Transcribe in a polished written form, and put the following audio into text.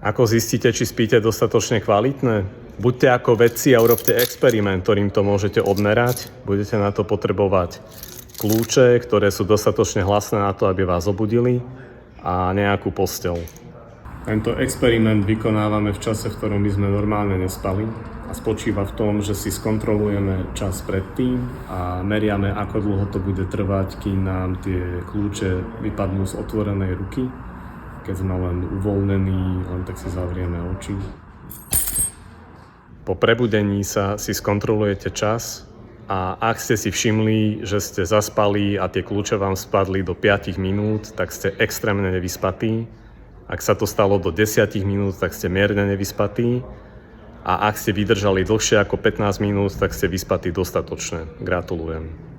Ako zistíte, či spíte dostatočne kvalitne? Buďte ako vedci a urobte experiment, ktorým to môžete odmerať. Budete na to potrebovať kľúče, ktoré sú dostatočne hlasné na to, aby vás zobudili, a nejakú posteľ. Tento experiment vykonávame v čase, v ktorom by sme normálne nespali, a spočíva v tom, že si skontrolujeme čas predtým a meriame, ako dlho to bude trvať, kým nám tie kľúče vypadnú z otvorenej ruky. Keď sme len uvoľnení, len tak si zavrieme oči. Po prebudení sa si skontrolujete čas a ak ste si všimli, že ste zaspali a tie kľúče vám spadli do 5 minút, tak ste extrémne nevyspatí. Ak sa to stalo do 10 minút, tak ste mierne nevyspatí. A ak ste vydržali dlhšie ako 15 minút, tak ste vyspatí dostatočne. Gratulujem.